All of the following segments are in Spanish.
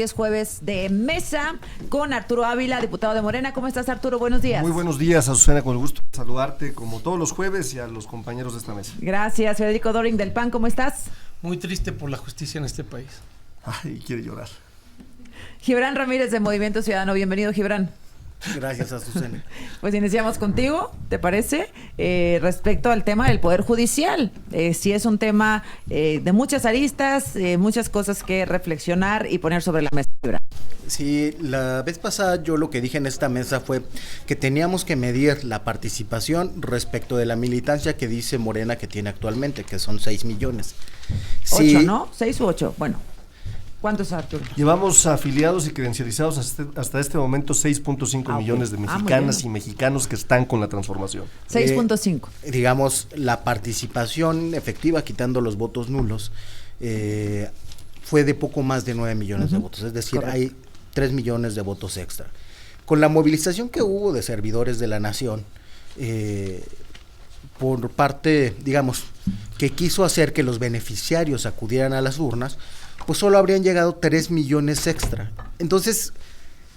Es jueves de mesa con Arturo Ávila, diputado de Morena. ¿Cómo estás, Arturo? Buenos días. Muy buenos días, Azucena, con el gusto de saludarte como todos los jueves y a los compañeros de esta mesa. Gracias. Federico Doring del PAN, ¿cómo estás? Muy triste por la justicia en este país. Ay, quiere llorar. Gibran Ramírez de Movimiento Ciudadano. Bienvenido, Gibran. Gracias, Azucena. Pues iniciamos contigo, ¿te parece? Respecto al tema del Poder Judicial. Sí es un tema de muchas aristas, muchas cosas que reflexionar y poner sobre la mesa. Sí, la vez pasada yo lo que dije en esta mesa fue que teníamos que medir la participación respecto de la militancia que dice Morena que tiene actualmente, que son 6 millones. 8, ¿no? 6 u 8, bueno. ¿Cuántos, Arturo? Llevamos afiliados y credencializados hasta este momento 6.5 millones de mexicanas y mexicanos que están con la transformación. 6.5. Digamos, la participación efectiva, quitando los votos nulos, fue de poco más de 9 millones de votos, es decir, correcto. Hay 3 millones de votos extra. Con la movilización que hubo de servidores de la nación, por parte, digamos, que quiso hacer que los beneficiarios acudieran a las urnas, pues solo habrían llegado 3 millones extra. Entonces,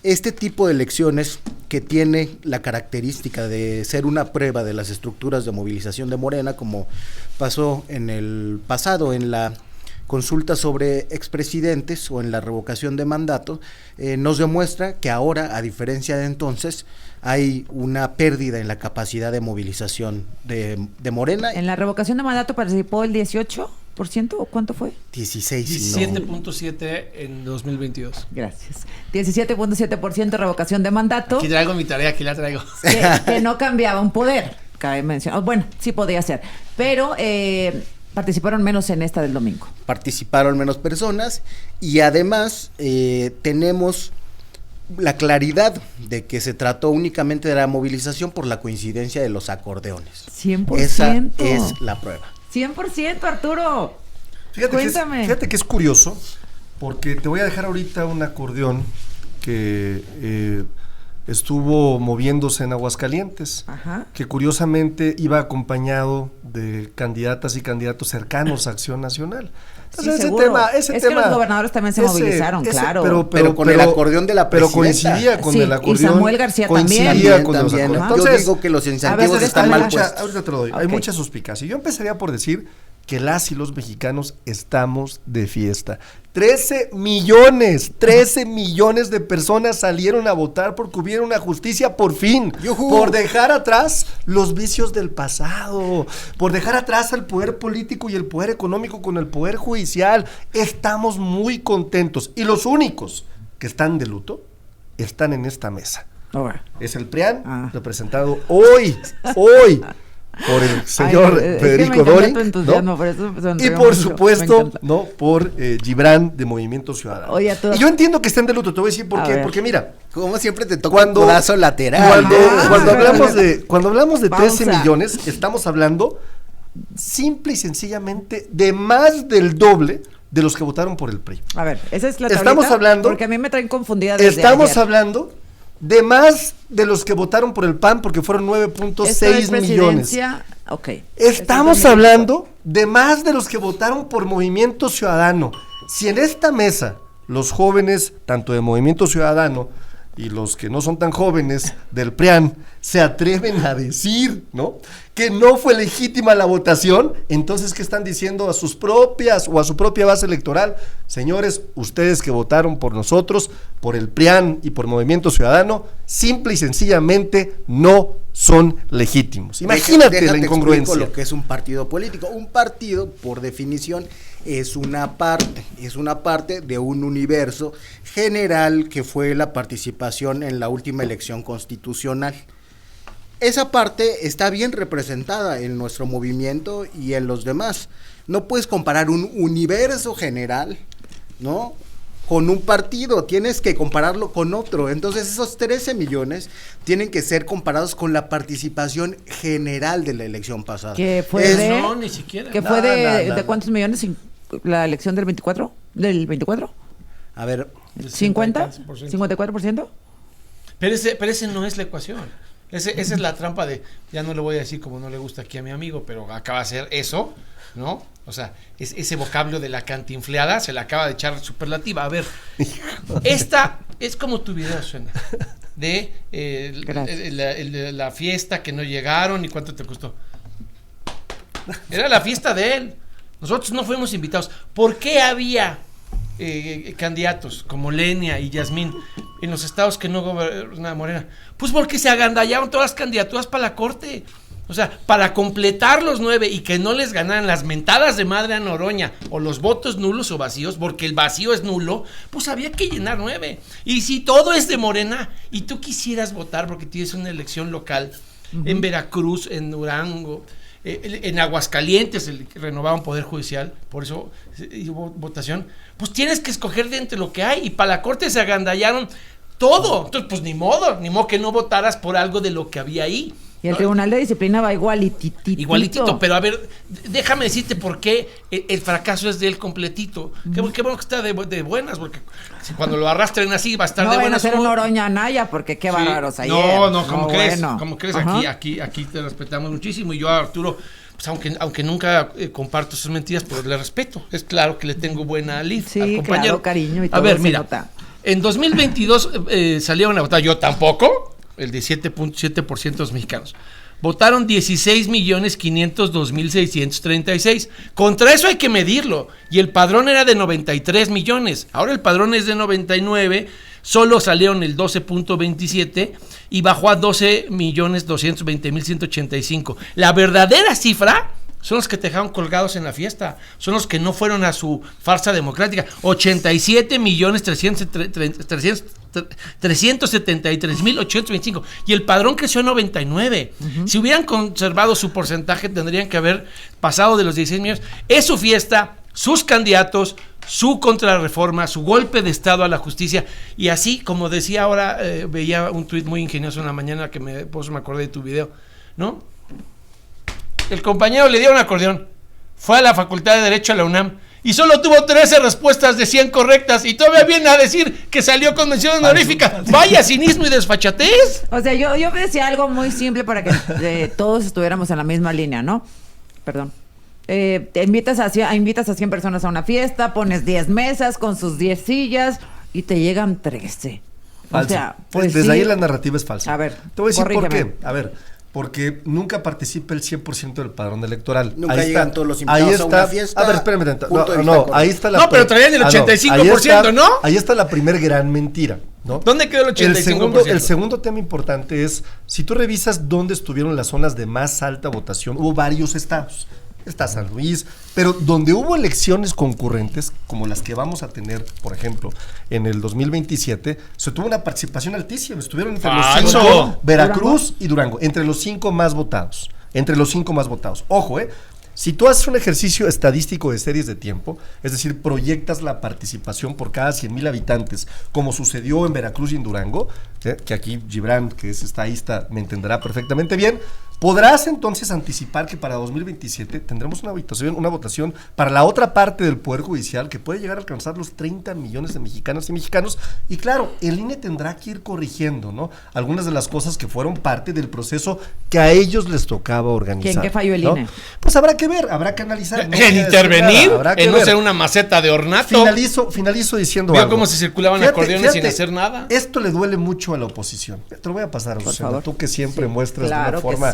este tipo de elecciones que tiene la característica de ser una prueba de las estructuras de movilización de Morena, como pasó en el pasado en la consulta sobre expresidentes o en la revocación de mandato, nos demuestra que ahora, a diferencia de entonces, hay una pérdida en la capacidad de movilización de Morena. ¿En la revocación de mandato participó el 18%? ¿O cuánto fue? 17.7 en 2022. Gracias. 17.7% revocación de mandato. Aquí traigo mi tarea, aquí la traigo. Que no cambiaba un poder, cabe mencionar. Bueno, sí podía ser, pero participaron menos en esta del domingo. Participaron menos personas y además tenemos la claridad de que se trató únicamente de la movilización por la coincidencia de los acordeones. 100%. Esa es la prueba. 100%, Arturo. Cuéntame. Fíjate que es curioso, porque te voy a dejar ahorita un acordeón que estuvo moviéndose en Aguascalientes, que curiosamente iba acompañado de candidatas y candidatos cercanos a Acción Nacional. Entonces, sí, ese tema, que los gobernadores también se movilizaron, claro. Pero con el acordeón de la presidenta. Pero coincidía con el acordeón. Y Samuel García también. Entonces, yo digo que los incentivos están mal puestos. Ahorita te lo doy. Hay mucha suspicacia. Yo empezaría por decir que las y los mexicanos estamos de fiesta. 13 millones de personas salieron a votar porque hubiera una justicia por fin, por dejar atrás los vicios del pasado, por dejar atrás al poder político y el poder económico con el poder judicial. Estamos muy contentos y los únicos que están de luto están en esta mesa. Es el PRIAN, representado hoy por el señor Federico Doring, ¿no? Y por supuesto, ¿no? Por Gibran de Movimiento Ciudadano. Oye, y yo entiendo que estén de luto, te voy a decir por qué, porque mira, como siempre te toca un codazo lateral. Cuando hablamos de 13 millones, estamos hablando simple y sencillamente de más del doble de los que votaron por el PRI. A ver, esa es la tablita, estamos hablando, porque a mí me traen confundida desde estamos ayer. Hablando de más de los que votaron por el PAN, porque fueron 9.6 millones. Okay. Estamos hablando de más de los que votaron por Movimiento Ciudadano. Si en esta mesa los jóvenes, tanto de Movimiento Ciudadano y los que no son tan jóvenes del PRIAN, se atreven a decir, ¿no?, que no fue legítima la votación, entonces, ¿qué están diciendo a sus propias o a su propia base electoral? Señores, ustedes que votaron por nosotros, por el PRIAN y por Movimiento Ciudadano, simple y sencillamente no son legítimos. Imagínate la incongruencia. Lo que es un partido político. Un partido, por definición, es una parte de un universo general que fue la participación en la última elección constitucional. Esa parte está bien representada en nuestro movimiento y en los demás. No puedes comparar un universo general, ¿no?, con un partido, tienes que compararlo con otro. Entonces esos 13 millones tienen que ser comparados con la participación general de la elección pasada. ¿Que fue no, ni siquiera. ¿Que fue de cuántos millones la elección del 24? ¿Del 24? A ver, ¿50? ¿54%? Pero ese no es la ecuación. Esa es la trampa de, ya no le voy a decir como no le gusta aquí a mi amigo, pero acaba de hacer eso, ¿no? O sea, ese vocablo de la cantinfleada se le acaba de echar superlativa. A ver, esta es como tu video suena, de la fiesta que no llegaron y cuánto te costó. Era la fiesta de él. Nosotros no fuimos invitados. ¿Por qué había candidatos como Lenia y Yasmín en los estados que no gobernaba Morena? Pues porque se agandallaron todas las candidaturas para la corte. O sea, para completar los 9 y que no les ganaran las mentadas de madre a Noroña o los votos nulos o vacíos, porque el vacío es nulo, pues había que llenar 9. Y si todo es de Morena y tú quisieras votar porque tienes una elección local en Veracruz, en Durango, en Aguascalientes renovaron Poder Judicial, por eso hubo votación, pues tienes que escoger de entre lo que hay, y para la corte se agandallaron todo. Entonces, pues ni modo que no votaras por algo de lo que había ahí. Y el Tribunal de Disciplina va igualitito. Pero a ver, déjame decirte por qué el fracaso es de él completito. Qué bueno que está de buenas, porque si cuando lo arrastren así va a estar de buenas. No van a hacer Noroña Anaya, porque qué bárbaros ayer. No, ¿cómo crees? Bueno. ¿Cómo crees? Aquí te respetamos muchísimo, y yo a Arturo, pues aunque nunca comparto sus mentiras, pero le respeto. Es claro que le tengo buena lid al compañero. Claro, cariño y todo. A ver, mira, en 2022 salieron a votar, yo tampoco, el 17.7% de los mexicanos. Votaron 16.502.636. Contra eso hay que medirlo. Y el padrón era de 93 millones. Ahora el padrón es de 99. Solo salieron el 12.27 y bajó a 12.220.185. La verdadera cifra son los que te dejaron colgados en la fiesta. Son los que no fueron a su farsa democrática. 87.373.825. Y el padrón creció a 99. Si hubieran conservado su porcentaje, tendrían que haber pasado de los 16 millones. Es su fiesta, sus candidatos, su contrarreforma, su golpe de estado a la justicia. Y así, como decía ahora, veía un tuit muy ingenioso en la mañana que me acordé de tu video, ¿no? El compañero le dio un acordeón, fue a la Facultad de Derecho a la UNAM y solo tuvo 13 respuestas de 100 correctas, y todavía viene a decir que salió con mención honorífica. Vaya cinismo y desfachatez. O sea, yo decía algo muy simple para que todos estuviéramos en la misma línea, ¿no? Perdón. Invitas a 100 personas a una fiesta, pones 10 mesas con sus 10 sillas y te llegan 13. Falso. O sea, pues desde sí. ahí la narrativa es falsa. A ver, te voy a decir corrígeme. por qué. A ver, porque nunca participa el 100% del padrón electoral. Nunca llegan todos los invitados a una fiesta. A ver, espérame. Ahí está la... No, pero traían el 85%, ¿no? Ahí está la primer gran mentira, ¿no? ¿Dónde quedó el 85%? El segundo tema importante es, si tú revisas dónde estuvieron las zonas de más alta votación, hubo varios estados. Está San Luis, pero donde hubo elecciones concurrentes, como las que vamos a tener, por ejemplo, en el 2027, se tuvo una participación altísima. Estuvieron entre los 5, Veracruz y Durango, entre los 5 más votados. Ojo, si tú haces un ejercicio estadístico de series de tiempo, es decir, proyectas la participación por cada 100,000 habitantes, como sucedió en Veracruz y en Durango, que aquí Gibran, que es estadista, me entenderá perfectamente bien, podrás entonces anticipar que para 2027 tendremos una votación para la otra parte del Poder Judicial que puede llegar a alcanzar los 30 millones de mexicanas y mexicanos. Y claro, el INE tendrá que ir corrigiendo, ¿no?, algunas de las cosas que fueron parte del proceso que a ellos les tocaba organizar. ¿Quién qué falló el INE? Pues habrá que ver, habrá que analizar. No en intervenir, en no ser una maceta de ornato. Finalizo diciendo Veo algo. Cómo se circulaban acordeones sin hacer nada. Esto le duele mucho a la oposición. Te lo voy a pasar, Susana, tú que siempre muestras de una forma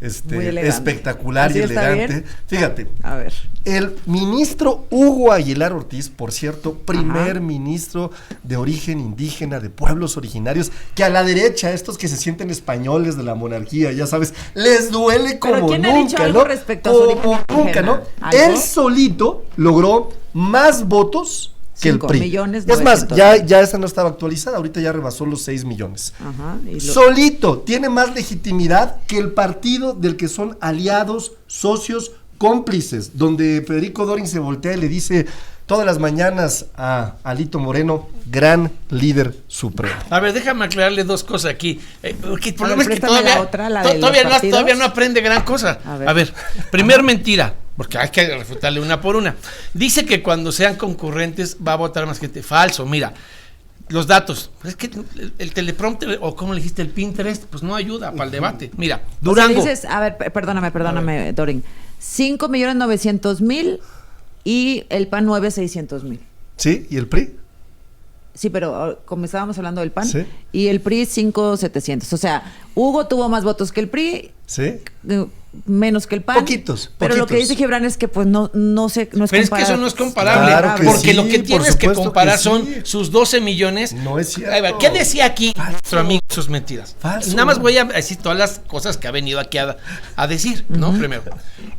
espectacular y elegante. Fíjate, a ver. El ministro Hugo Aguilar Ortiz, por cierto, primer ministro de origen indígena, de pueblos originarios, que a la derecha, estos que se sienten españoles de la monarquía, ya sabes, les duele como ¿Pero quién nunca, ha dicho algo ¿no? respecto a su origen nunca, ¿no? ¿Algo? Él solito logró más votos que el PRI. 5.900.000. Es más, ya esa no estaba actualizada, ahorita ya rebasó los 6 millones. Solito tiene más legitimidad que el partido del que son aliados, socios, cómplices, donde Federico Dorin se voltea y le dice todas las mañanas a Alito Moreno, gran líder supremo. A ver, déjame aclararle dos cosas aquí. Porque el problema es que todavía no aprende gran cosa. A ver, primer mentira, porque hay que refutarle una por una. Dice que cuando sean concurrentes va a votar más gente. Falso, mira. los datos. Es que el teleprompter, o como le dijiste, el Pinterest, pues no ayuda para el debate. Mira, Durango. O sea, dices, a ver, perdóname, Dorin. 5,900,000 y el PAN 9,600,000. ¿Sí? ¿Y el PRI? Sí, pero como estábamos hablando del PAN, sí. Y el PRI 5,700. O sea, Hugo tuvo más votos que el PRI. Sí. Menos que el PAN. Poquitos. Pero lo que dice Gibran es que pues no es pero es que eso no es comparable. Claro que porque sí, lo que tienes que comparar que son sí. sus 12 millones. No es cierto. A ver, ¿qué decía aquí nuestro amigo sus mentiras? Falso. Nada más voy a decir todas las cosas que ha venido aquí a decir, ¿no? Primero,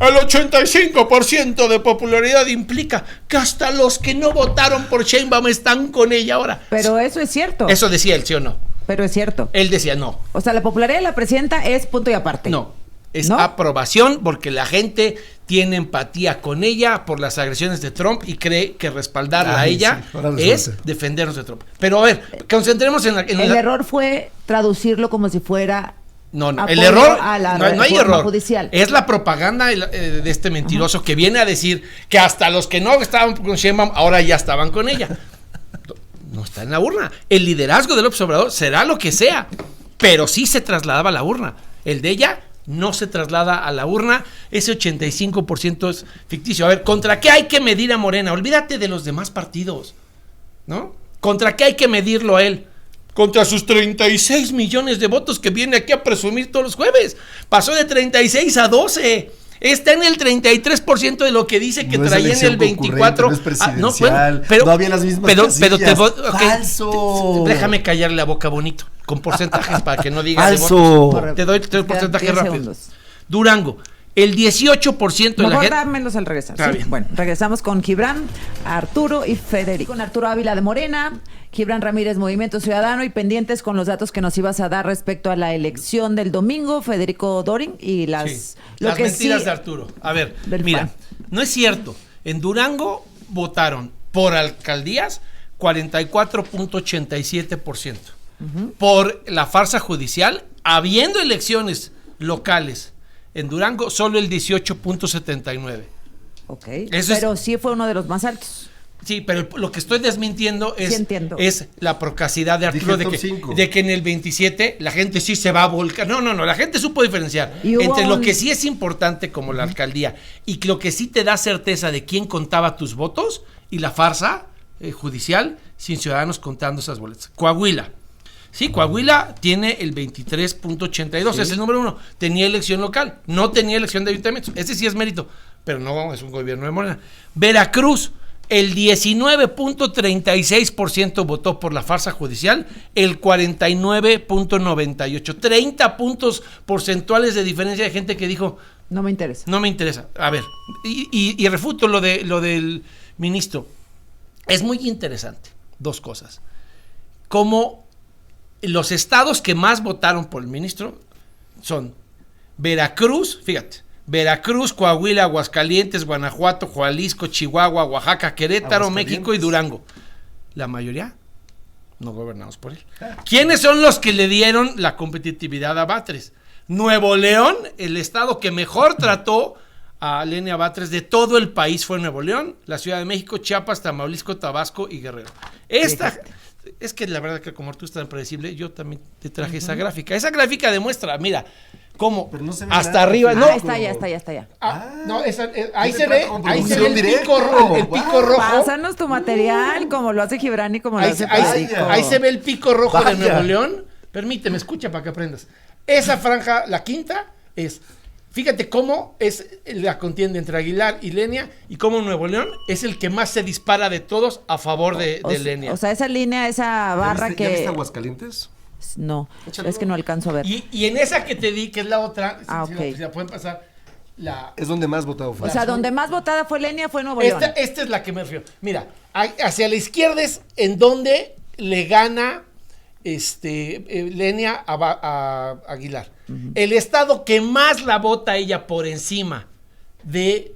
el 85% de popularidad implica que hasta los que no votaron por Sheinbaum están con ella ahora. Pero eso es cierto. Eso decía él, ¿sí o no? Pero es cierto. Él decía no. O sea, la popularidad de la presidenta es punto y aparte. No. Es ¿no? aprobación porque la gente tiene empatía con ella por las agresiones de Trump y cree que respaldarla a ella es defendernos de Trump. Pero a ver, concentremos en el error fue traducirlo como si fuera no, el error no hay error judicial. Es la propaganda de este mentiroso que viene a decir que hasta los que no estaban con Sheinbaum ahora ya estaban con ella. No está en la urna. El liderazgo del López Obrador será lo que sea, pero sí se trasladaba a la urna. El de ella no se traslada a la urna, ese 85% es ficticio. A ver, ¿contra qué hay que medir a Morena? Olvídate de los demás partidos, ¿no? ¿Contra qué hay que medirlo a él? Contra sus 36 millones de votos que viene aquí a presumir todos los jueves. Pasó de 36 a 12. Está en el 33% de lo que dice que no traía en el 24. No es presidencial, no había las mismas casillas. Falso. Déjame callarle la boca bonito, con porcentajes para que no digas falso. Te doy porcentajes rápidos. Durango, el 18% de la gente. Dármelos al regresar. Sí. Bueno, regresamos con Gibran, Arturo y Federico. Con Arturo Ávila de Morena, Gibran Ramírez, Movimiento Ciudadano, y pendientes con los datos que nos ibas a dar respecto a la elección del domingo, Federico Dorin, y las mentiras de Arturo. A ver, mira, no es cierto. En Durango votaron por alcaldías 44.87%. Por la farsa judicial, habiendo elecciones locales en Durango, solo el 18.79%. Ok, pero sí fue uno de los más altos. Sí, pero lo que estoy desmintiendo es la procacidad de Arturo de que en el 27 la gente sí se va a volcar. No, la gente supo diferenciar entre lo que sí es importante como la alcaldía y lo que sí te da certeza de quién contaba tus votos y la farsa judicial sin ciudadanos contando esas boletas. Coahuila. Sí, Coahuila tiene el 23.82, es el número 1. Tenía elección local, no tenía elección de ayuntamientos. Ese sí es mérito, pero no es un gobierno de Morena. Veracruz, el 19.36% votó por la farsa judicial, el 49.98%. 30 puntos porcentuales de diferencia de gente que dijo... No me interesa. No me interesa. A ver, y refuto lo del ministro. Es muy interesante, dos cosas. Como los estados que más votaron por el ministro son Veracruz, fíjate, Veracruz, Coahuila, Aguascalientes, Guanajuato, Jalisco, Chihuahua, Oaxaca, Querétaro, México y Durango. La mayoría no gobernamos por él. ¿Quiénes son los que le dieron la competitividad a Batres? Nuevo León, el estado que mejor trató a Lenia Batres de todo el país fue Nuevo León, la Ciudad de México, Chiapas, Tamaulipas, Tabasco y Guerrero. Es que la verdad que como tú estás tan predecible, yo también te traje esa gráfica. Esa gráfica demuestra, mira, cómo no hasta nada, arriba, no. Está ya. No, ahí se ve el pico rojo. Pásanos tu material, como lo hace Gibran y como lo hace Federico. Ahí se ve el pico rojo de Nuevo León. Permíteme, escucha para que aprendas. Esa franja, la quinta, es... Fíjate cómo es la contienda entre Aguilar y Lenia y cómo Nuevo León es el que más se dispara de todos a favor de Lenia. O sea, esa línea, esa barra que... ¿Ya viste Aguascalientes? No, es que no alcanzo a ver. Y en esa que te di, que es la otra, okay. si la pueden pasar, es donde más votado fue. O sea, donde más votada fue Lenia fue Nuevo León. Esta es la que me refiero. Mira, hacia la izquierda es en donde le gana Lenia a Aguilar. El estado que más la vota ella por encima de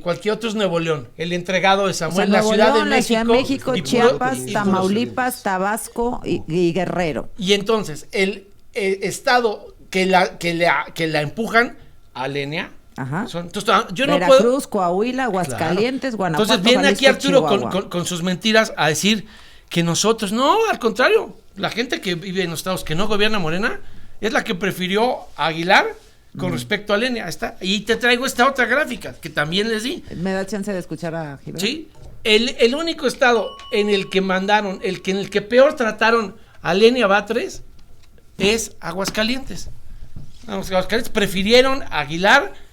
cualquier otro es Nuevo León, el entregado de Samuel, la Ciudad de México, Chiapas, Tamaulipas, Tabasco y Guerrero. Y entonces el estado que la empujan a Lenia. Ajá. Yo Veracruz, no puedo... Coahuila, Aguascalientes, Guanajuato. Entonces viene Jalisco, aquí Arturo Chihuahua. con sus mentiras a decir que nosotros, no, al contrario, la gente que vive en los estados que no gobierna Morena es la que prefirió a Aguilar con respecto a Lenia. Está. Y te traigo esta otra gráfica que también les di. ¿Me da chance de escuchar a Gibran? Sí, el único estado en el que mandaron, en el que peor trataron a Lenia Batres es Aguascalientes. Aguascalientes prefirieron a Aguilar.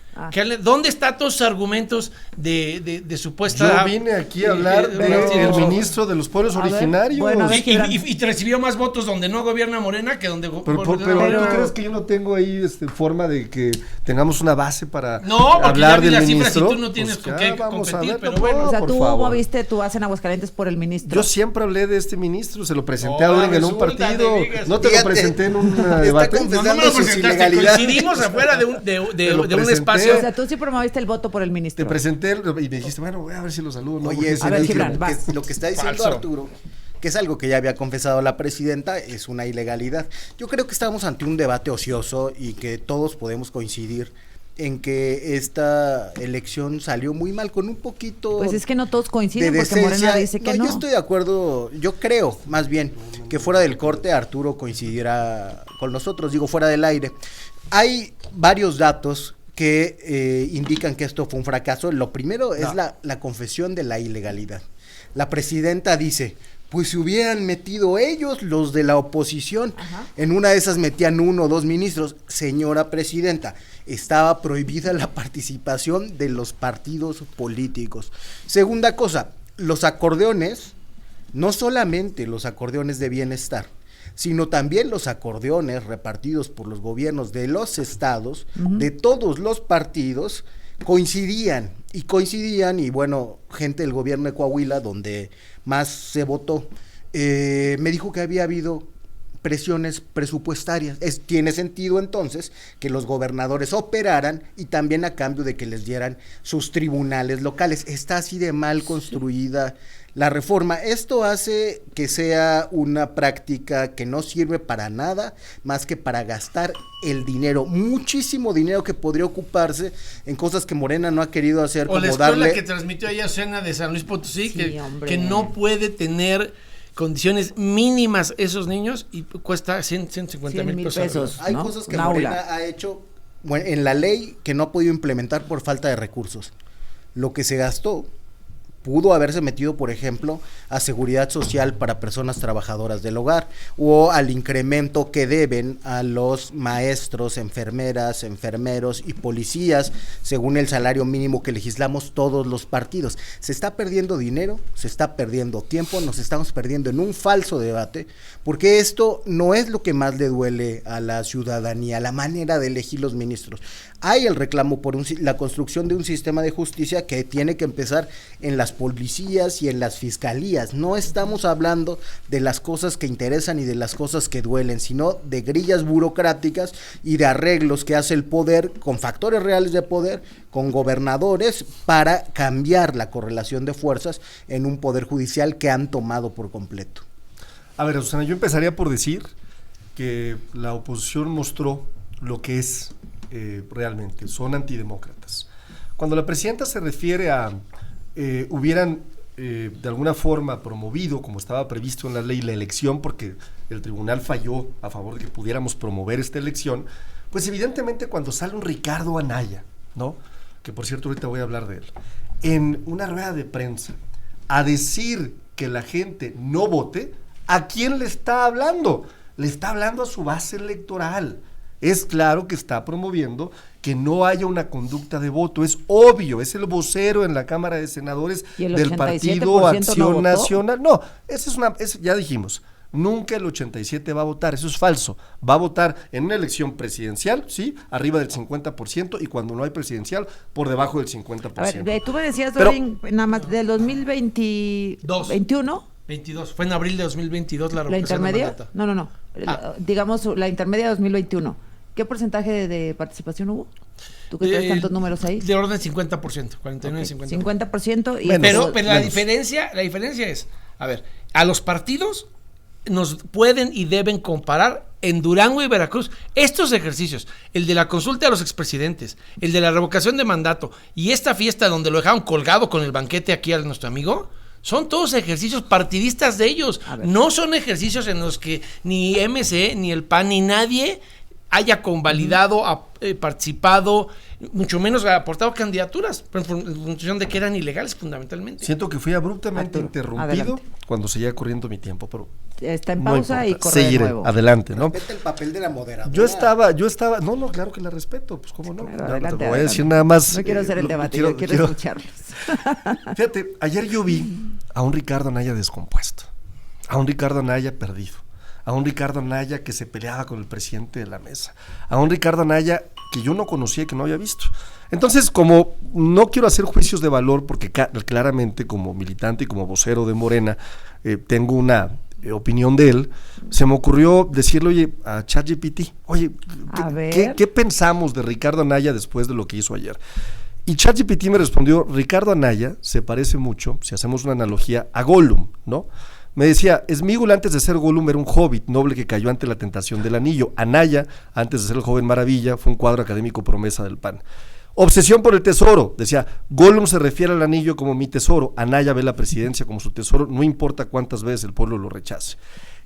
¿Dónde están todos sus argumentos de supuesta? Yo vine aquí a hablar del ministro de los pueblos originarios. Bueno, y te recibió más votos donde no gobierna Morena que donde pero ¿tú crees que yo no tengo ahí forma de que tengamos una base para hablar del ministro? Cifras y tú no tienes con qué competir, pero bueno. O sea, tú favor. moviste tu base en Aguascalientes por el ministro. Yo siempre hablé de este ministro, se lo presenté a Duren en un partido. No te lo presenté en un debate. No me lo presentaste, coincidimos afuera de un espacio. O sea, tú sí promoviste el voto por el ministro. Te presenté y me dijiste, bueno, voy a ver si lo saludo. No, oye, a ver, Gibran, vas. lo que está diciendo Arturo, que es algo que ya había confesado la presidenta, es una ilegalidad. Yo creo que estamos ante un debate ocioso y que todos podemos coincidir en que esta elección salió muy mal, con un poquito pues es que no todos coinciden de porque Morena dice que no. Yo estoy de acuerdo, yo creo más bien que fuera del corte Arturo coincidirá con nosotros, digo fuera del aire. Hay varios datos que indican que esto fue un fracaso. Lo primero es la confesión de la ilegalidad. La presidenta dice, pues si hubieran metido ellos, los de la oposición, en una de esas metían 1 o 2 ministros. Señora presidenta, estaba prohibida la participación de los partidos políticos. Segunda cosa, los acordeones, no solamente los acordeones de bienestar, sino también los acordeones repartidos por los gobiernos de los estados, de todos los partidos, coincidían, y bueno, gente del gobierno de Coahuila, donde más se votó, me dijo que había habido presiones presupuestarias. Tiene sentido entonces que los gobernadores operaran y también a cambio de que les dieran sus tribunales locales. Está así de mal construida la reforma. Esto hace que sea una práctica que no sirve para nada más que para gastar el dinero, muchísimo dinero que podría ocuparse en cosas que Morena no ha querido hacer, o como la escuela que transmitió ayer Cena de San Luis Potosí, sí, que no puede tener condiciones mínimas esos niños y cuesta 150 mil pesos. Hay cosas que Morena ha hecho en la ley que no ha podido implementar por falta de recursos. Lo que se gastó pudo haberse metido, por ejemplo, a seguridad social para personas trabajadoras del hogar, o al incremento que deben a los maestros, enfermeras, enfermeros y policías, según el salario mínimo que legislamos todos los partidos. Se está perdiendo dinero, se está perdiendo tiempo, nos estamos perdiendo en un falso debate, porque esto no es lo que más le duele a la ciudadanía, la manera de elegir los ministros. Hay el reclamo por la construcción de un sistema de justicia que tiene que empezar en las policías y en las fiscalías. No estamos hablando de las cosas que interesan y de las cosas que duelen, sino de grillas burocráticas y de arreglos que hace el poder con factores reales de poder, con gobernadores, para cambiar la correlación de fuerzas en un poder judicial que han tomado por completo. A ver, Susana, yo empezaría por decir que la oposición mostró lo que es realmente, son antidemócratas. Cuando la presidenta se refiere a hubieran de alguna forma promovido, como estaba previsto en la ley, la elección, porque el tribunal falló a favor de que pudiéramos promover esta elección, pues evidentemente cuando sale un Ricardo Anaya, ¿no?, que por cierto ahorita voy a hablar de él, en una rueda de prensa, a decir que la gente no vote, ¿a quién le está hablando? Le está hablando a su base electoral. Es claro que está promoviendo que no haya una conducta de voto, es obvio, es el vocero en la Cámara de Senadores del Partido Acción Nacional. No, ya dijimos, nunca el 87 va a votar, eso es falso. Va a votar en una elección presidencial, sí, arriba del 50%, y cuando no hay presidencial, por debajo del 50%. A ver, tú me decías, Dorin, nada más del 2021. 22, fue en abril de 2022 la intermedia. No. Digamos la intermedia de 2021. ¿Qué porcentaje de participación hubo? ¿Tú que traes tantos números ahí? De orden 50%, 49 y 50%. 50% y pero la diferencia es, a ver, a los partidos nos pueden y deben comparar en Durango y Veracruz estos ejercicios, el de la consulta a los expresidentes, el de la revocación de mandato y esta fiesta donde lo dejaron colgado con el banquete aquí a nuestro amigo, son todos ejercicios partidistas de ellos. No son ejercicios en los que ni MC, ni el PAN, ni nadie haya convalidado, participado, mucho menos aportado candidaturas, en función de que eran ilegales fundamentalmente. Siento que fui abruptamente interrumpido cuando seguía corriendo mi tiempo, pero está en pausa y corre seguiré, de nuevo. Adelante, ¿no? Respeta el papel de la moderadora. Yo estaba, no, claro que la respeto, pues cómo no. Claro, No, adelante, te voy a decir nada más. No quiero hacer el debate, yo quiero escucharlos. Fíjate, ayer yo vi a un Ricardo Anaya descompuesto, a un Ricardo Anaya perdido, a un Ricardo Anaya que se peleaba con el presidente de la mesa, a un Ricardo Anaya que yo no conocía y que no había visto. Entonces, como no quiero hacer juicios de valor, porque claramente como militante y como vocero de Morena, tengo una opinión de él, se me ocurrió decirle, oye, a ChatGPT, oye, ¿qué pensamos de Ricardo Anaya después de lo que hizo ayer? Y ChatGPT me respondió, Ricardo Anaya se parece mucho, si hacemos una analogía, a Gollum, ¿no? Me decía, Sméagol antes de ser Gollum era un hobbit noble que cayó ante la tentación del anillo. Anaya, antes de ser el joven maravilla, fue un cuadro académico promesa del PAN. Obsesión por el tesoro, decía, Gollum se refiere al anillo como mi tesoro, Anaya ve la presidencia como su tesoro, no importa cuántas veces el pueblo lo rechace.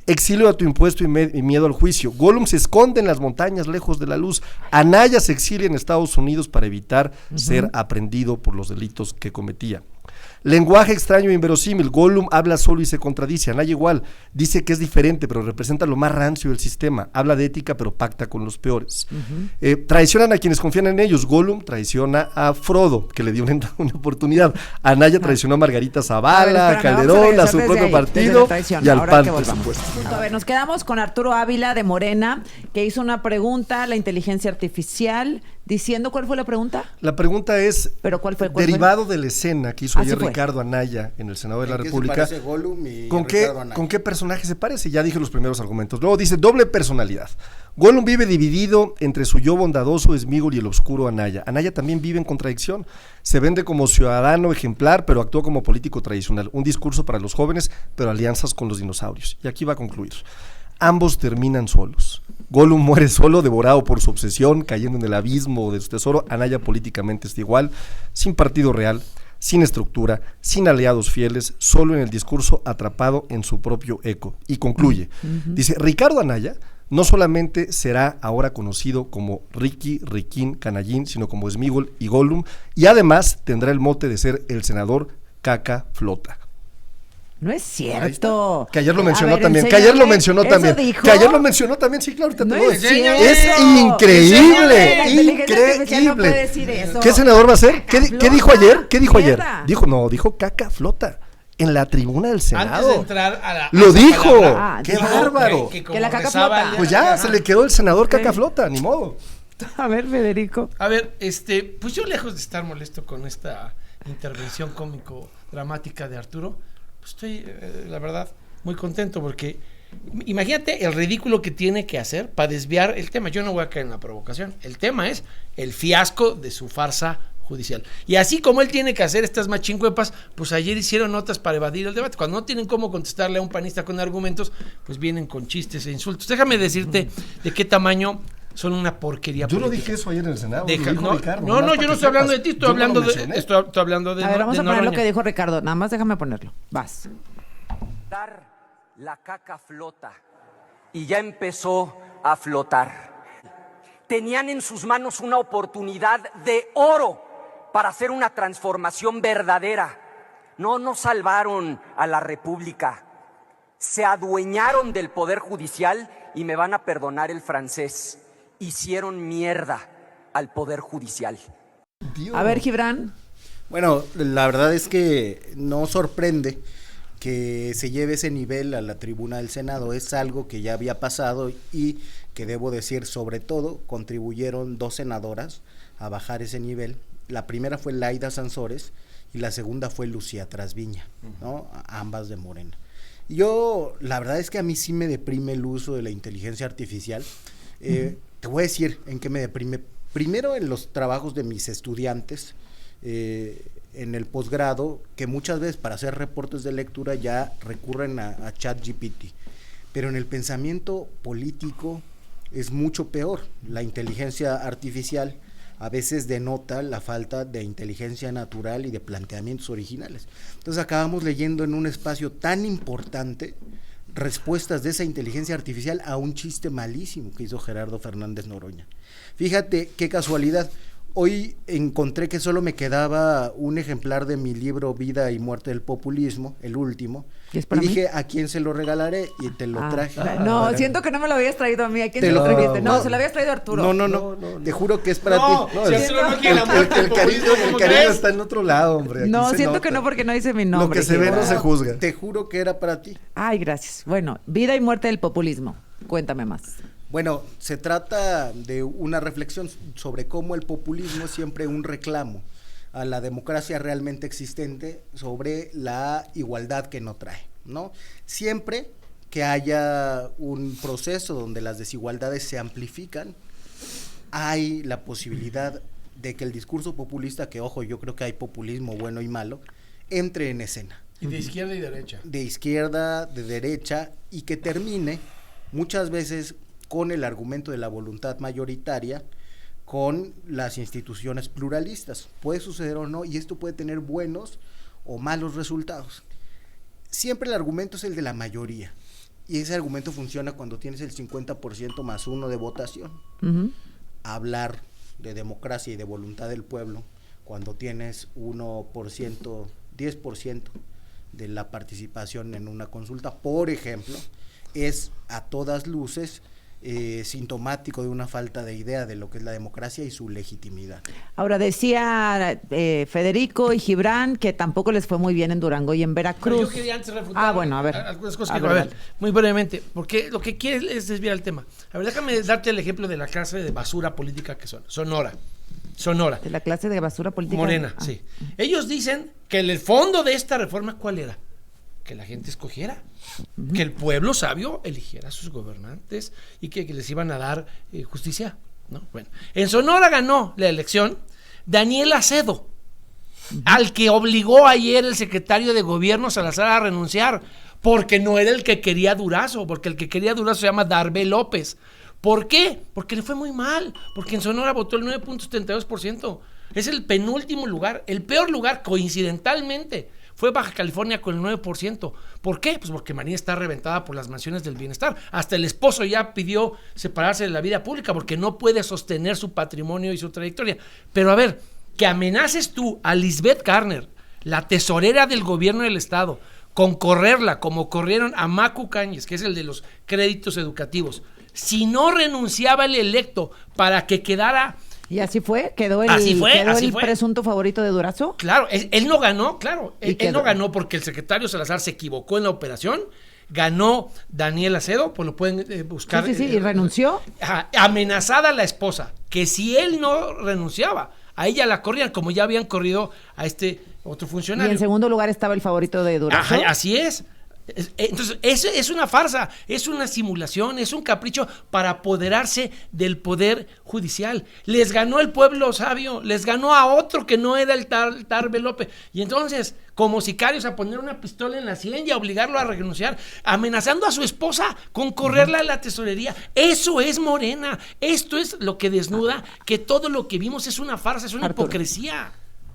Exilio a tu impuesto y miedo al juicio. Gollum se esconde en las montañas lejos de la luz. Anaya se exilia en Estados Unidos para evitar ser aprendido por los delitos que cometía. Lenguaje extraño e inverosímil. Gollum habla solo y se contradice. Anaya igual. Dice que es diferente, pero representa lo más rancio del sistema. Habla de ética, pero pacta con los peores. Traicionan a quienes confían en ellos. Gollum traiciona a Frodo, que le dio una oportunidad. Anaya traicionó a Margarita Zavala, a Calderón, a su propio partido y al PAN, por supuesto. A ver, nos quedamos con Arturo Ávila de Morena, que hizo una pregunta a la inteligencia artificial, diciendo, ¿cuál fue la pregunta? La pregunta es, ¿pero cuál fue? derivado de la escena que hizo ayer Ricardo Anaya en el Senado de la República, ¿con qué personaje se parece? Ya dije los primeros argumentos. Luego dice, doble personalidad. Gollum vive dividido entre su yo bondadoso Sméagol y el oscuro Anaya. Anaya también vive en contradicción. Se vende como ciudadano ejemplar, pero actúa como político tradicional. Un discurso para los jóvenes, pero alianzas con los dinosaurios. Y aquí va a concluir. Ambos terminan solos. Gollum muere solo, devorado por su obsesión, cayendo en el abismo de su tesoro. Anaya políticamente está igual, sin partido real, sin estructura, sin aliados fieles, solo en el discurso, atrapado en su propio eco. Y concluye, dice, Ricardo Anaya no solamente será ahora conocido como Ricky, Riquín, Canallín, sino como Sméagol y Gollum, y además tendrá el mote de ser el senador Caca Flota. No es cierto. Que ayer lo mencionó también. Que ayer lo mencionó también. Sí, claro, te lo doy. Es increíble. Increíble. ¿Qué senador va a ser? ¿Qué dijo ayer? Dijo Caca Flota. En la tribuna del Senado. Antes de entrar a la. Lo dijo. ¡Qué bárbaro! Que la caca flota. Pues ya, se le quedó el senador Caca Flota, ni modo. A ver, Federico. A ver, pues yo lejos de estar molesto con esta intervención cómico-dramática de Arturo, pues estoy, la verdad, muy contento porque imagínate el ridículo que tiene que hacer para desviar el tema. Yo no voy a caer en la provocación. El tema es el fiasco de su farsa judicial. Y así como él tiene que hacer estas machincuepas, pues ayer hicieron notas para evadir el debate. Cuando no tienen cómo contestarle a un panista con argumentos, pues vienen con chistes e insultos. Déjame decirte de qué tamaño son una porquería política. Yo no dije eso ayer en el Senado. Ricardo, no, yo no estoy hablando de ti, estoy hablando de A ver, vamos a poner lo que dijo Ricardo. Nada más déjame ponerlo. Vas. La caca flota y ya empezó a flotar. Tenían en sus manos una oportunidad de oro para hacer una transformación verdadera. No salvaron a la República. Se adueñaron del Poder Judicial y me van a perdonar el francés. Hicieron mierda al Poder Judicial. Dios. A ver, Gibran. Bueno, la verdad es que no sorprende que se lleve ese nivel a la tribuna del Senado. Es algo que ya había pasado y que debo decir, sobre todo, contribuyeron 2 senadoras a bajar ese nivel. La primera fue Laida Sansores y la segunda fue Lucía Trasviña, ¿no? Ambas de Morena. Yo, la verdad es que a mí sí me deprime el uso de la inteligencia artificial. Te voy a decir en qué me deprime. Primero, en los trabajos de mis estudiantes, en el posgrado, que muchas veces para hacer reportes de lectura ya recurren a ChatGPT. Pero en el pensamiento político es mucho peor. La inteligencia artificial a veces denota la falta de inteligencia natural y de planteamientos originales. Entonces acabamos leyendo en un espacio tan importante respuestas de esa inteligencia artificial a un chiste malísimo que hizo Gerardo Fernández Noroña. Fíjate qué casualidad. Hoy encontré que solo me quedaba un ejemplar de mi libro Vida y Muerte del Populismo, el último, y dije, ¿a quién se lo regalaré? Y te lo traje. No, siento que no me lo habías traído a mí. ¿A quién te lo trajiste? No, se lo habías traído a Arturo. No, te juro que es para ti. No, el cariño está en otro lado, hombre. Aquí no, siento que no, porque no dice mi nombre. Lo que se ve no se juzga. Te juro que era para ti. Ay, gracias. Bueno, Vida y Muerte del Populismo. Cuéntame más. Bueno, se trata de una reflexión sobre cómo el populismo es siempre un reclamo a la democracia realmente existente sobre la igualdad que no trae, ¿no? Siempre que haya un proceso donde las desigualdades se amplifican, hay la posibilidad de que el discurso populista, que ojo, yo creo que hay populismo bueno y malo, entre en escena. Y de izquierda y derecha. De izquierda, de derecha, y que termine muchas veces con el argumento de la voluntad mayoritaria, con las instituciones pluralistas. Puede suceder o no, y esto puede tener buenos o malos resultados. Siempre el argumento es el de la mayoría, y ese argumento funciona cuando tienes el 50% más 1 de votación. Hablar de democracia y de voluntad del pueblo cuando tienes 1%, 10% de la participación en una consulta, por ejemplo, es a todas luces sintomático de una falta de idea de lo que es la democracia y su legitimidad. Ahora, decía Federico y Gibran que tampoco les fue muy bien en Durango y en Veracruz. Pero yo quería antes refutar bueno, a ver. Algunas cosas que a ver, muy brevemente, porque lo que quiere es desviar el tema. A ver, déjame darte el ejemplo de la clase de basura política que son. Sonora. De la clase de basura política. Morena, sí. Ellos dicen que el fondo de esta reforma, ¿cuál era? Que la gente escogiera, que el pueblo sabio eligiera a sus gobernantes y que les iban a dar justicia, ¿no? Bueno, en Sonora ganó la elección Daniel Acedo, al que obligó ayer el secretario de gobierno Salazar a renunciar, porque no era el que quería Durazo, porque el que quería Durazo se llama Darbe López. ¿Por qué? Porque le fue muy mal, porque en Sonora votó el 9.72%, es el penúltimo lugar, el peor lugar coincidentalmente. Fue Baja California con el 9%. ¿Por qué? Pues porque María está reventada por las mansiones del bienestar. Hasta el esposo ya pidió separarse de la vida pública porque no puede sostener su patrimonio y su trayectoria. Pero a ver, que amenaces tú a Lisbeth Garner, la tesorera del gobierno del estado, con correrla como corrieron a Macu Cáñez, que es el de los créditos educativos, si no renunciaba el electo para que quedara... ¿Y así fue? ¿Quedó el presunto favorito de Durazo? Claro, él no ganó, claro. Él no ganó porque el secretario Salazar se equivocó en la operación. Ganó Daniel Acedo, pues lo pueden buscar. Sí, y renunció. Amenazada la esposa, que si él no renunciaba, a ella la corrían, como ya habían corrido a este otro funcionario. Y en segundo lugar estaba el favorito de Durazo. Así es. Entonces, es una farsa, es una simulación, es un capricho para apoderarse del poder judicial. Les ganó el pueblo sabio, les ganó a otro que no era el Darbe López. Y entonces, como sicarios, a poner una pistola en la sien y a obligarlo a renunciar, amenazando a su esposa con correrla a la tesorería. Eso es Morena. Esto es lo que desnuda que todo lo que vimos es una farsa, es una hipocresía.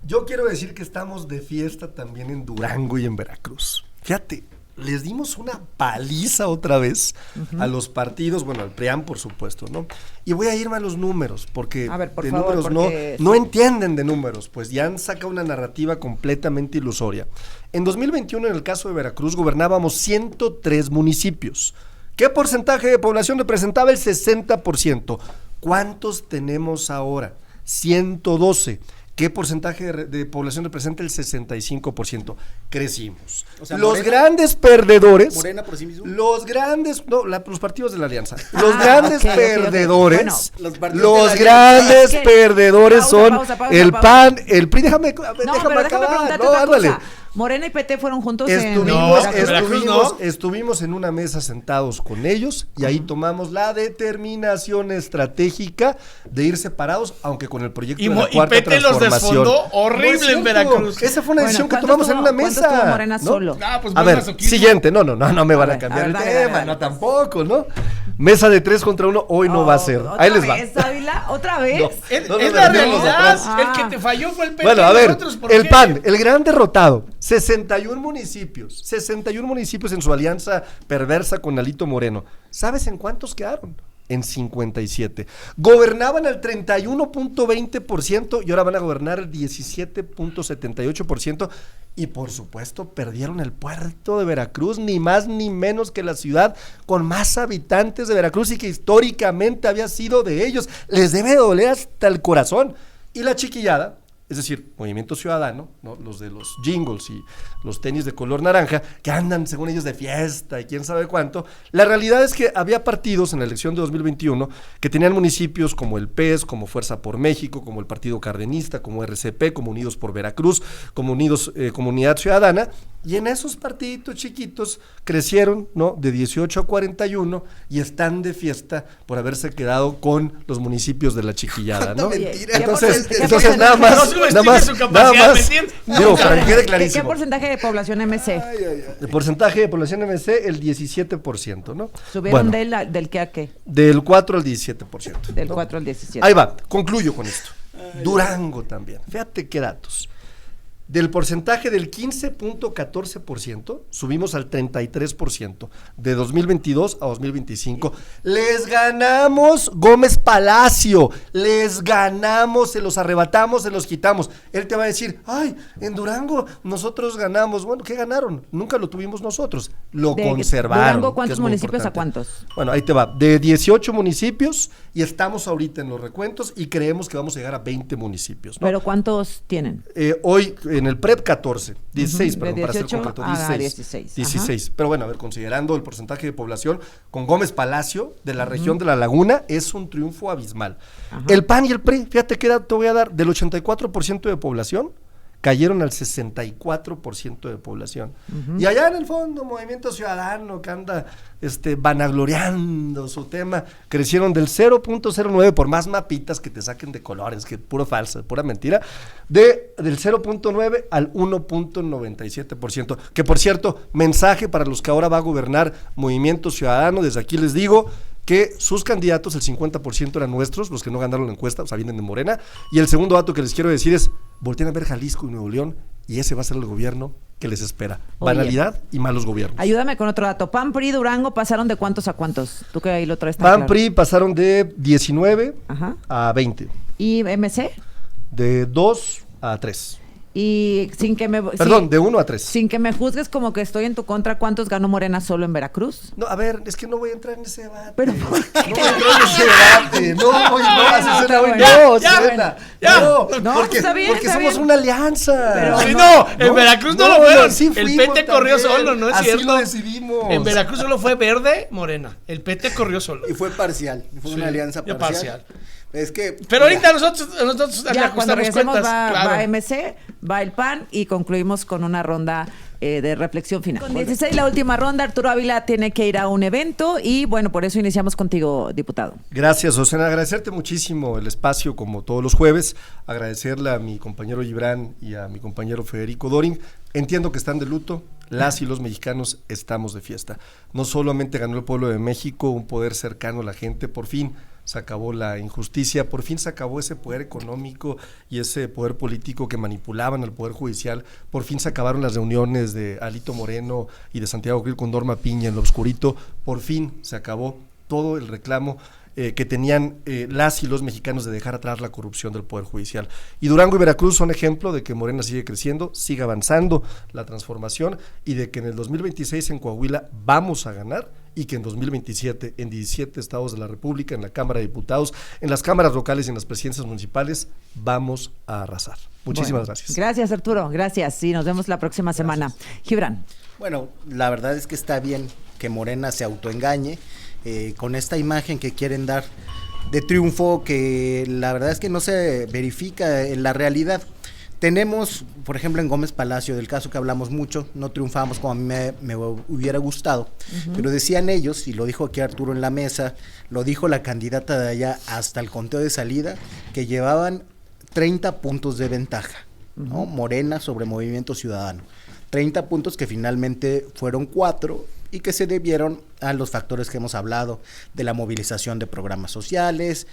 Yo quiero decir que estamos de fiesta también en Durango y en Veracruz. Fíjate. Les dimos una paliza otra vez a los partidos, bueno, al PRIAN, por supuesto, ¿no? Y voy a irme a los números, porque números no entienden de números, pues ya han sacado una narrativa completamente ilusoria. En 2021, en el caso de Veracruz, gobernábamos 103 municipios. ¿Qué porcentaje de población representaba? El 60%. ¿Cuántos tenemos ahora? 112. ¿Qué porcentaje de población representa el 65%? Crecimos. O sea, los grandes perdedores. Morena por sí mismo. Los grandes. No, los partidos de la alianza. Los grandes perdedores. Bueno, los grandes perdedores son el PAN, el PRI. Déjame acabar. No, ándale. Morena y PT fueron juntos estuvimos en una mesa sentados con ellos y ahí tomamos la determinación estratégica de ir separados, aunque con el proyecto de la cuarta transformación. Los desfondó horrible en Veracruz. Esa fue una decisión que tomamos en una mesa. Morena solo? Pues a ver, siguiente. No me van a cambiar el tema, no tampoco, ¿no? Mesa de 3 contra 1, hoy no va a ser. Ahí les va. Ávila, ¿otra vez? No. Es No, la no, realidad. no, El que te falló fue el PT. Bueno, a ver, nosotros, ¿por el qué? PAN, el gran derrotado, 61 municipios en su alianza perversa con Alito Moreno. ¿Sabes en cuántos quedaron? En 57. Gobernaban al 31.20% y ahora van a gobernar el 17.78%. Y por supuesto perdieron el puerto de Veracruz, ni más ni menos que la ciudad con más habitantes de Veracruz y que históricamente había sido de ellos. Les debe doler hasta el corazón. Y la chiquillada, es decir, Movimiento Ciudadano, ¿no? Los de los jingles y los tenis de color naranja, que andan según ellos de fiesta y quién sabe cuánto. La realidad es que había partidos en la elección de 2021 que tenían municipios como el PES, como Fuerza por México, como el Partido Cardenista, como RCP, como Unidos por Veracruz, como Unidos Comunidad Ciudadana, y en esos partiditos chiquitos crecieron, ¿no? De 18 a 41 y están de fiesta por haberse quedado con los municipios de la chiquillada, ¿no? Mentira. Entonces No nada más, subestimes su capacidad, ¿me entiendes? digo, para que quede ¿Qué clarísimo. porcentaje de población MC? El porcentaje de población MC, el 17%, ¿no? ¿Subieron Bueno, del qué a qué? del 4 al 17%. Del ¿no? 4 al 17. Ahí va, concluyo con esto. Durango también, fíjate qué datos. Del porcentaje del 15.14%, subimos al 33%, de 2022 a 2025. Les ganamos Gómez Palacio, les ganamos, se los arrebatamos, se los quitamos. Él te va a decir, ay, en Durango nosotros ganamos. Bueno, ¿qué ganaron? Nunca lo tuvimos nosotros, lo conservaron. ¿Durango cuántos municipios a cuántos? Bueno, ahí te va, de 18 municipios y estamos ahorita en los recuentos y creemos que vamos a llegar a 20 municipios, ¿no? ¿Pero cuántos tienen? Hoy en el PREP 14, 16, De perdón, para ser 18 concreto, a 16. 16, 16. Pero bueno, a ver, considerando el porcentaje de población, con Gómez Palacio, de la región de La Laguna, es un triunfo abismal. El PAN y el PRI, fíjate qué dato voy a dar, del 84% de población, cayeron al 64% de población. Y allá en el fondo, Movimiento Ciudadano, que anda vanagloriando su tema, crecieron del 0.09, por más mapitas que te saquen de colores, que puro falsa, pura mentira, del 0.9 al 1.97%. Que por cierto, mensaje para los que ahora va a gobernar Movimiento Ciudadano, desde aquí les digo que sus candidatos, el 50% eran nuestros, los que no ganaron la encuesta, o sea, vienen de Morena. Y el segundo dato que les quiero decir es, volteen a ver Jalisco y Nuevo León, y ese va a ser el gobierno que les espera. Oye, banalidad y malos gobiernos. Ayúdame con otro dato. PAN, PRI, Durango, ¿pasaron de cuántos a cuántos? Tú que ahí lo traes tan PAN, claro. PRI pasaron de 19 Ajá. a 20, ¿Y MC? de 2 a 3. Y sin que me... Perdón, de 1 a 3. Sin que me juzgues como que estoy en tu contra, ¿cuántos ganó Morena solo en Veracruz? No, a ver, es que no voy a entrar en ese debate. Pero no ¿por voy a entrar en ese debate. No, Azucena, bueno. no, Ya, Azucena. ya. No, No, porque, está bien, porque está somos bien. una alianza. Pero Sí, no, en Veracruz no lo fueron. sí El fuimos PT corrió también. solo, ¿no es Así cierto? lo decidimos. En Veracruz solo fue verde, Morena. El PT corrió solo. Y fue parcial, fue Sí, una alianza ya parcial. Es que Pero ahorita nosotros le ya cuando ajustamos regresemos cuentas. va claro. MC, va el PAN y concluimos con una ronda de reflexión final. Con 16 la última ronda, Arturo Ávila tiene que ir a un evento y bueno, por eso iniciamos contigo, diputado. Gracias, Azucena. Agradecerte muchísimo el espacio, como todos los jueves. Agradecerle a mi compañero Gibran y a mi compañero Federico Doring. Entiendo que están de luto. Las y los mexicanos estamos de fiesta. No solamente ganó el pueblo de México un poder cercano a la gente, por fin se acabó la injusticia, por fin se acabó ese poder económico y ese poder político que manipulaban al poder judicial, por fin se acabaron las reuniones de Alito Moreno y de Santiago Krill con Norma Piña en lo oscurito, por fin se acabó todo el reclamo que tenían las y los mexicanos de dejar atrás la corrupción del Poder Judicial. Y Durango y Veracruz son ejemplo de que Morena sigue creciendo, sigue avanzando la transformación y de que en el 2026 en Coahuila vamos a ganar y que en 2027 en 17 estados de la República, en la Cámara de Diputados, en las cámaras locales y en las presidencias municipales vamos a arrasar. Muchísimas gracias. Gracias, Arturo. Gracias. Sí, nos vemos la próxima semana. Gibran. Bueno, la verdad es que está bien que Morena se autoengañe con esta imagen que quieren dar de triunfo, que la verdad es que no se verifica en la realidad. Tenemos, por ejemplo, en Gómez Palacio, del caso que hablamos mucho, no triunfamos como a mí me hubiera gustado, pero decían ellos, y lo dijo aquí Arturo en la mesa, lo dijo la candidata de allá hasta el conteo de salida, que llevaban 30 puntos de ventaja, ¿no? Morena sobre Movimiento Ciudadano. 30 puntos que finalmente fueron 4 y que se debieron a los factores que hemos hablado, de la movilización de programas sociales,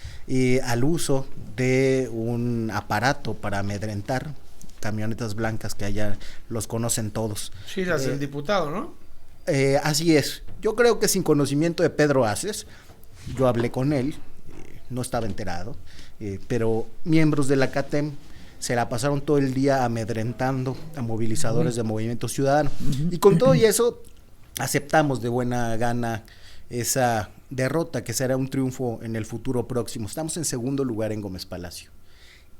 al uso de un aparato para amedrentar, camionetas blancas que allá los conocen todos. Sí, las del diputado, ¿no? Así es. Yo creo que sin conocimiento de Pedro Aces, yo hablé con él, no estaba enterado, pero miembros de la CATEM se la pasaron todo el día amedrentando a movilizadores de Movimiento Ciudadano. Y con todo y eso, aceptamos de buena gana esa derrota, que será un triunfo en el futuro próximo. Estamos en segundo lugar en Gómez Palacio.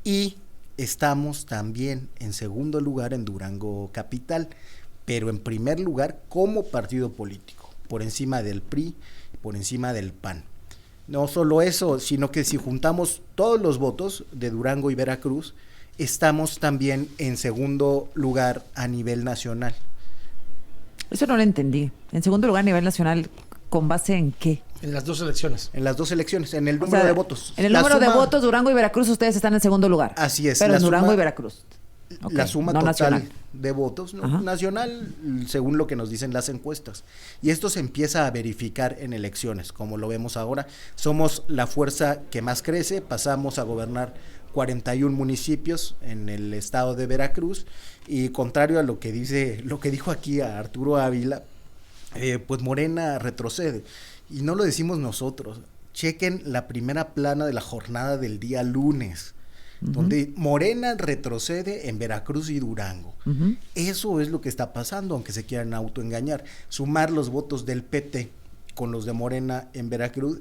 Y estamos también en segundo lugar en Durango Capital, pero en primer lugar como partido político, por encima del PRI, por encima del PAN. No solo eso, sino que si juntamos todos los votos de Durango y Veracruz, estamos también en segundo lugar a nivel nacional. Eso no lo entendí. En segundo lugar a nivel nacional, ¿con base en qué? En las dos elecciones. En las dos elecciones, en el número de votos. En el número de votos, Durango y Veracruz, ustedes están en segundo lugar. Así es. Pero en Durango y Veracruz. Okay, la suma no total nacional. de votos, ¿no? Nacional, según lo que nos dicen las encuestas. Y esto se empieza a verificar en elecciones, como lo vemos ahora. Somos la fuerza que más crece, pasamos a gobernar 41 municipios en el estado de Veracruz, y contrario a lo que dijo aquí a Arturo Ávila, pues Morena retrocede. Y no lo decimos nosotros. Chequen la primera plana de la jornada del día lunes, donde Morena retrocede en Veracruz y Durango. Eso es lo que está pasando, aunque se quieran autoengañar. Sumar los votos del PT con los de Morena en Veracruz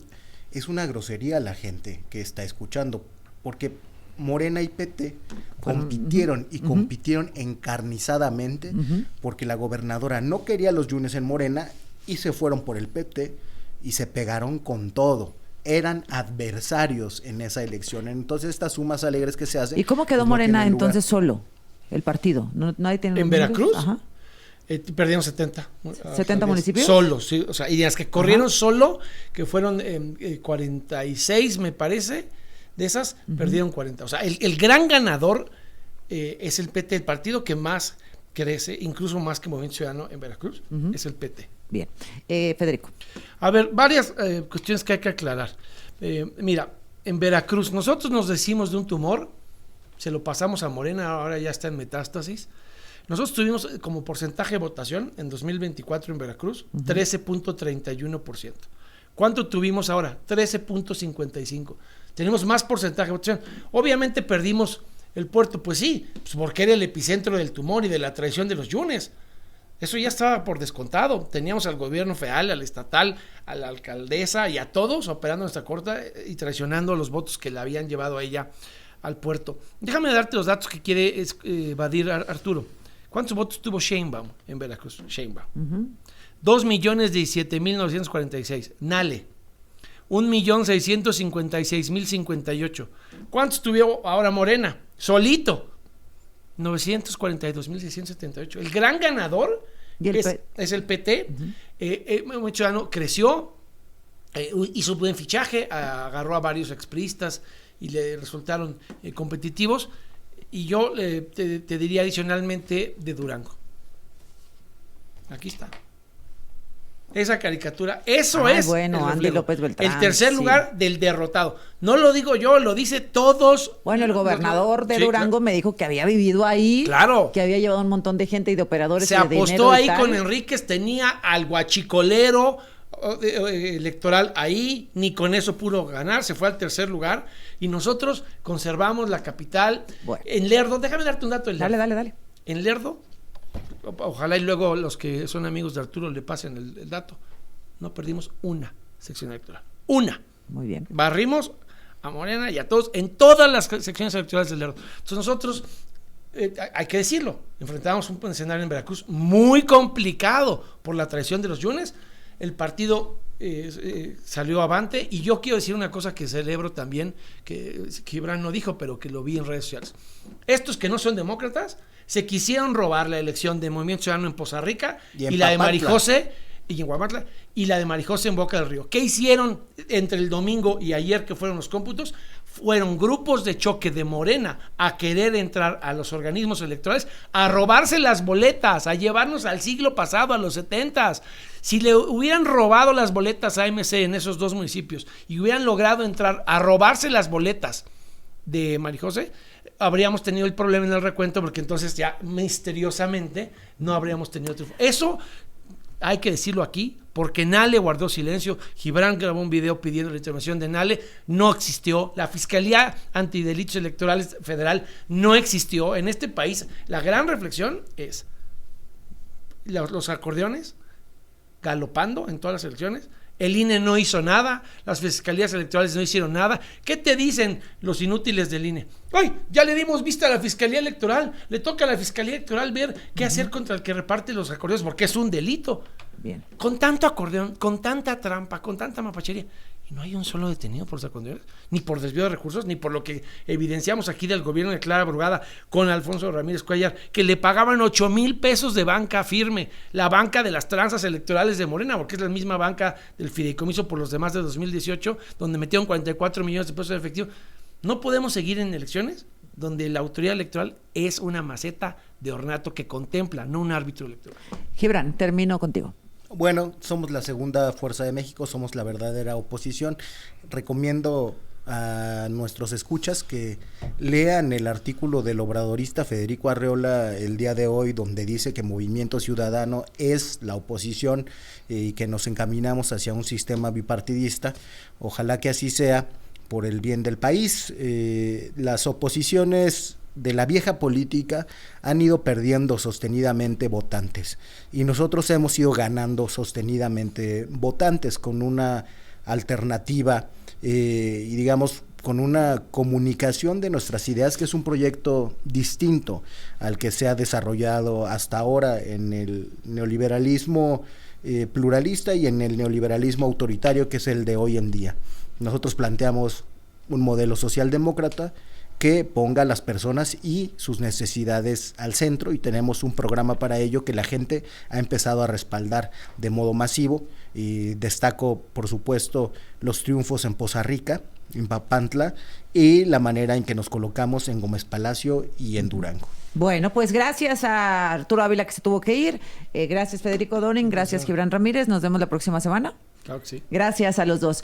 es una grosería a la gente que está escuchando, porque Morena y PT compitieron y compitieron encarnizadamente, porque la gobernadora no quería los yunes en Morena y se fueron por el PT y se pegaron con todo. Eran adversarios en esa elección. Entonces estas sumas alegres que se hacen. ¿Y cómo quedó pues, Morena no entonces solo, el partido? ¿Nadie tiene ¿En Veracruz? Ajá. Perdieron 70. ¿70 municipios? Solo, sí. O sea, y las que corrieron solo, que fueron 46, me parece, de esas, perdieron 40. O sea, el gran ganador es el PT, el partido que más crece, incluso más que Movimiento Ciudadano en Veracruz, es el PT. Bien. Federico. A ver, varias cuestiones que hay que aclarar. Mira, en Veracruz, nosotros nos decimos de un tumor, se lo pasamos a Morena, ahora ya está en metástasis. Nosotros tuvimos como porcentaje de votación en 2024 en Veracruz, 13.31%. ¿Cuánto tuvimos ahora? 13.55%. Tenemos más porcentaje de votación. Obviamente perdimos el puerto, pues sí, pues porque era el epicentro del tumor y de la traición de los yunes. Eso ya estaba por descontado. Teníamos al gobierno federal, al estatal, a la alcaldesa y a todos operando en esta corta y traicionando los votos que la habían llevado a ella al puerto. Déjame darte los datos que quiere evadir Arturo. ¿Cuántos votos tuvo Sheinbaum en Veracruz? Sheinbaum. 2.017.946. Nale. 1.656.058. ¿Cuántos tuvo ahora Morena? Solito. 942.678. El gran ganador es el PT. Movimiento Ciudadano creció, hizo buen fichaje, agarró a varios expriistas y le resultaron competitivos. Y yo te diría adicionalmente de Durango. Aquí está. Esa caricatura, eso es bueno, Andy López Beltrán, el tercer lugar del derrotado. No lo digo yo, lo dice todos. Bueno, el gobernador de Durango me dijo que había vivido ahí, que había llevado un montón de gente y de operadores. Se apostó ahí con Enríquez, tenía al guachicolero electoral ahí, ni con eso pudo ganar, se fue al tercer lugar y nosotros conservamos la capital. Bueno. En Lerdo, déjame darte un dato. Dale. En Lerdo, ojalá y luego los que son amigos de Arturo le pasen el dato, no perdimos una sección electoral, una. Muy bien. Barrimos a Morena y a todos en todas las secciones electorales del Lerdo. Entonces nosotros, hay que decirlo, enfrentábamos un escenario en Veracruz muy complicado por la traición de los yunes. El partido salió avante y yo quiero decir una cosa que celebro también, que Gibran no dijo, pero que lo vi en redes sociales. Estos que no son demócratas se quisieron robar la elección de Movimiento Ciudadano en Poza Rica y la de Marijose y en Huamantla y la de Marijose en Boca del Río. ¿Qué hicieron entre el domingo y ayer que fueron los cómputos? fueron grupos de choque de Morena a querer entrar a los organismos electorales, a robarse las boletas, a llevarnos al siglo pasado, a los 70s. Si le hubieran robado las boletas a AMC en esos dos municipios y hubieran logrado entrar a robarse las boletas de Marijose, habríamos tenido el problema en el recuento, porque entonces ya misteriosamente no habríamos tenido triunfo. Eso hay que decirlo aquí, porque Nale guardó silencio. Gibran grabó un video pidiendo la intervención de Nale, no existió. La Fiscalía Antidelitos Electorales Federal no existió. En este país, la gran reflexión es los acordeones galopando en todas las elecciones. El INE no hizo nada, las fiscalías electorales no hicieron nada. ¿Qué te dicen los inútiles del INE? ¡Ay, ya le dimos vista a la fiscalía electoral! Le toca a la fiscalía electoral ver qué hacer contra el que reparte los acordeones, porque es un delito. Bien. Con tanto acordeón, con tanta trampa, con tanta mapachería, y no hay un solo detenido por los acordeones, ni por desvío de recursos, ni por lo que evidenciamos aquí del gobierno de Clara Brugada con Alfonso Ramírez Cuellar, que le pagaban 8,000 pesos de banca firme, la banca de las tranzas electorales de Morena, porque es la misma banca del fideicomiso por los demás de 2018, donde metieron 44 millones de pesos de efectivo. No podemos seguir en elecciones donde la autoridad electoral es una maceta de ornato que contempla, no un árbitro electoral. Gibran, termino contigo. Bueno, somos la segunda fuerza de México, somos la verdadera oposición. Recomiendo a nuestros escuchas que lean el artículo del obradorista Federico Arreola el día de hoy, donde dice que Movimiento Ciudadano es la oposición y que nos encaminamos hacia un sistema bipartidista. Ojalá que así sea por el bien del país. Las oposiciones de la vieja política han ido perdiendo sostenidamente votantes y nosotros hemos ido ganando sostenidamente votantes con una alternativa y digamos con una comunicación de nuestras ideas, que es un proyecto distinto al que se ha desarrollado hasta ahora en el neoliberalismo pluralista y en el neoliberalismo autoritario, que es el de hoy en día. Nosotros planteamos un modelo socialdemócrata que ponga a las personas y sus necesidades al centro, y tenemos un programa para ello que la gente ha empezado a respaldar de modo masivo. Y destaco, por supuesto, los triunfos en Poza Rica, en Papantla, y la manera en que nos colocamos en Gómez Palacio y en Durango. Bueno, pues gracias a Arturo Ávila, que se tuvo que ir. Gracias, Federico Donin. Gracias, Gibran Ramírez. Nos vemos la próxima semana. Claro que sí. Gracias a los dos.